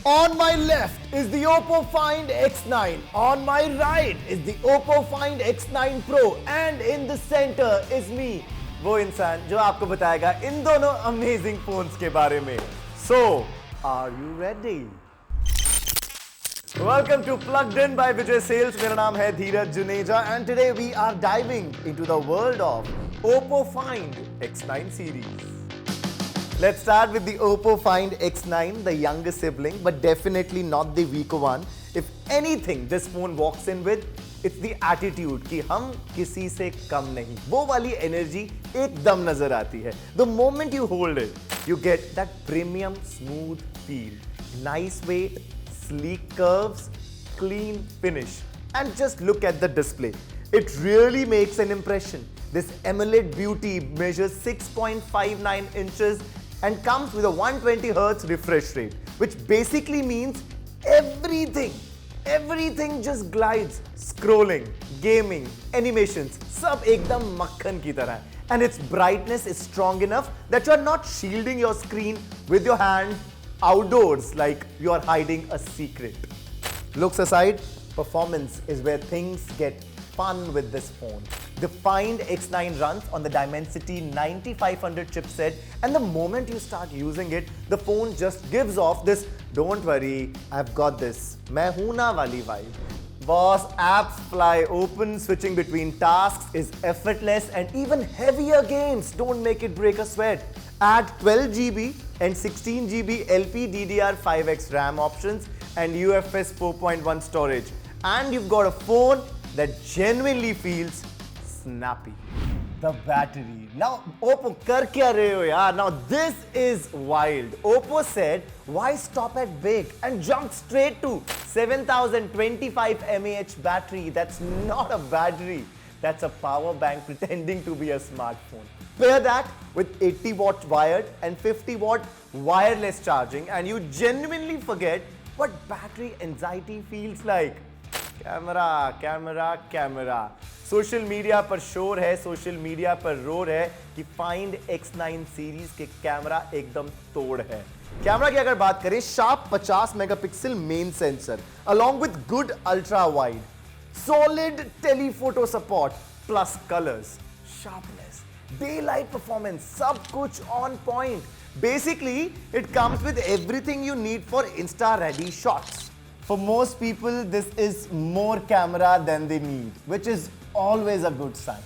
On my left is the Oppo Find X9. On my right is the Oppo Find X9 Pro. And in the center is me, वो इंसान जो आपको बताएगा इन दोनों amazing phones के बारे में. So, are you ready? Welcome to Plugged In by Vijay Sales. मेरा नाम है Dheeraj Juneja and today we are diving into the world of Oppo Find X9 series. Let's start with the Oppo Find X9, the younger sibling, but definitely not the weaker one. If anything, this phone walks in with, it's the attitude कि हम किसी से कम नहीं. वो वाली energy एकदम नजर आती है. The moment you hold it, you get that premium smooth feel. Nice weight, sleek curves, clean finish. And just look at the display. It really makes an impression. This AMOLED beauty measures 6.59 inches and comes with a 120 Hz refresh rate, which basically means everything just glides. Scrolling, gaming, animations, सब एकदम मक्खन की तरह है. And its brightness is strong enough that you are not shielding your screen with your hand outdoors like you are hiding a secret. Looks aside, performance is where things get fun with this phone. The Find X9 runs on the Dimensity 9500 chipset, and the moment you start using it, the phone just gives off this "don't worry, I've got this, main hoon na" wali vibe. Boss, apps fly open, switching between tasks is effortless, and even heavier games don't make it break a sweat. Add 12 GB and 16 GB LPDDR5X RAM options and UFS 4.1 storage, and you've got a phone that genuinely feels snappy. The battery. Now, Oppo, kar kya rahe ho yaar? Now, this is wild. Oppo said, why stop at big and jump straight to 7025 mAh battery? That's not a battery. That's a power bank pretending to be a smartphone. Pair that with 80 watt wired and 50 watt wireless charging, and you genuinely forget what battery anxiety feels like. Camera camera camera. Social media पर शोर है, social media पर roar है कि find X9 series के camera एकदम तोड़ है. कैमरा की अगर बात करें, sharp 50 megapixel main sensor along with good ultra wide, solid telephoto support plus colors, sharpness, daylight performance, सब कुछ on point. Basically, it comes with everything you need for Insta ready shots. For most people, this is more camera than they need, which is always a good sign.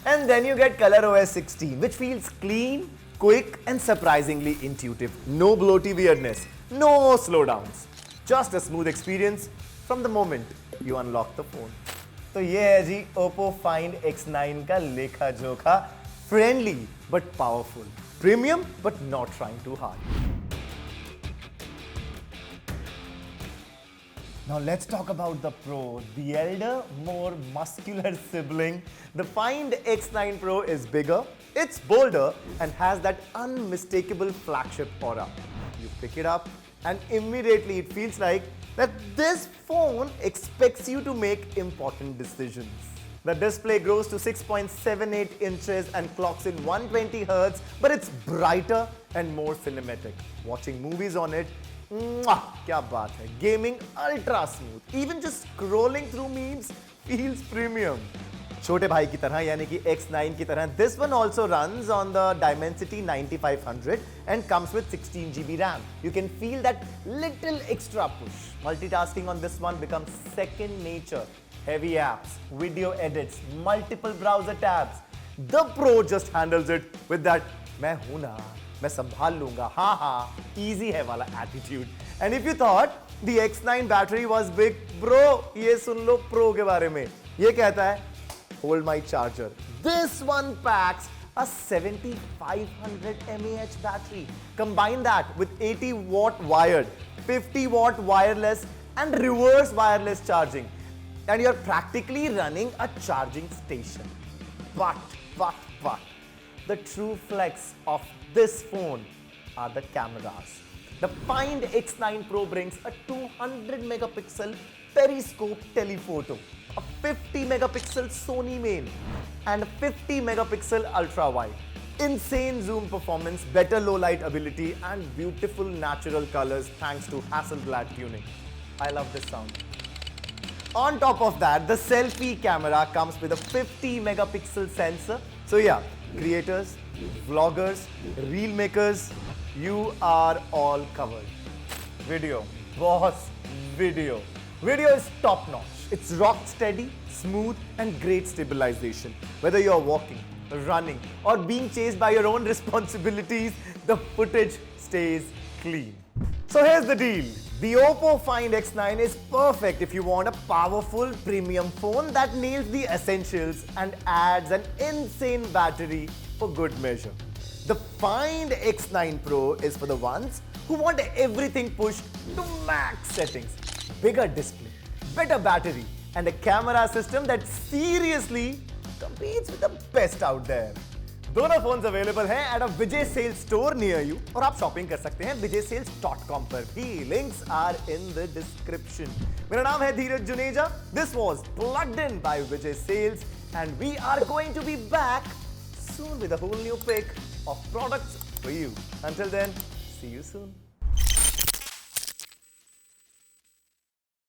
And then you get ColorOS 16, which feels clean, quick, and surprisingly intuitive. No bloaty weirdness, no slowdowns. Just a smooth experience from the moment you unlock the phone. तो ये है जी Oppo Find X9 का लेखा जोखा. Friendly but powerful. Premium but not trying too hard. Now let's talk about the Pro, the elder, more muscular sibling. The Find X9 Pro is bigger, it's bolder, and has that unmistakable flagship aura. You pick it up and immediately it feels like that this phone expects you to make important decisions. The display grows to 6.78 inches and clocks in 120 Hz, but it's brighter and more cinematic. Watching movies on it, क्या बात है. Gaming ultra smooth. Even just scrolling through memes feels premium. छोटे भाई की तरह यानी कि X9 की तरह, this one also runs on the Dimensity 9500 and comes with 16 GB RAM. You can feel that little extra push. Multitasking on this one becomes second nature. Heavy apps, video edits, multiple browser tabs. The Pro just handles it with that मैं हूं ना, मैं संभाल लूंगा, हाँ हाँ, easy है वाला attitude. And if you thought the X9 battery was big, bro, ये सुन लो Pro के बारे में. ये कहता है, hold my charger. This one packs a 7500 mAh battery. Combine that with 80 watt wired, 50 watt wireless, and reverse wireless charging, and you're practically running a charging station. But the true flex of this phone are the cameras. The Find X9 Pro brings a 200 megapixel periscope telephoto, a 50 megapixel Sony main, and a 50 megapixel ultra wide. insane zoom performance, better low light ability, and beautiful natural colors thanks to Hasselblad tuning. I love this sound. On top of that, the selfie camera comes with a 50 megapixel sensor. So yeah, creators, vloggers, reel makers, you are all covered. Video, boss, video. Video is top notch. It's rock steady, smooth, and great stabilization. Whether you're walking, running, or being chased by your own responsibilities, the footage stays clean. So here's the deal. The Oppo Find X9 is perfect if you want a powerful premium phone that nails the essentials and adds an insane battery for good measure. The Find X9 Pro is for the ones who want everything pushed to max settings, bigger display, better battery, and a camera system that seriously competes with the best out there. दोनों phones available हैं at a Vijay Sales store near you और आप shopping कर सकते हैं vijaySales.com पर भी. Links are in the description. मेरा नाम है Dheeraj Juneja. This was plugged in by Vijay Sales and we are going to be back soon with a whole new pick of products for you. Until then, see you soon.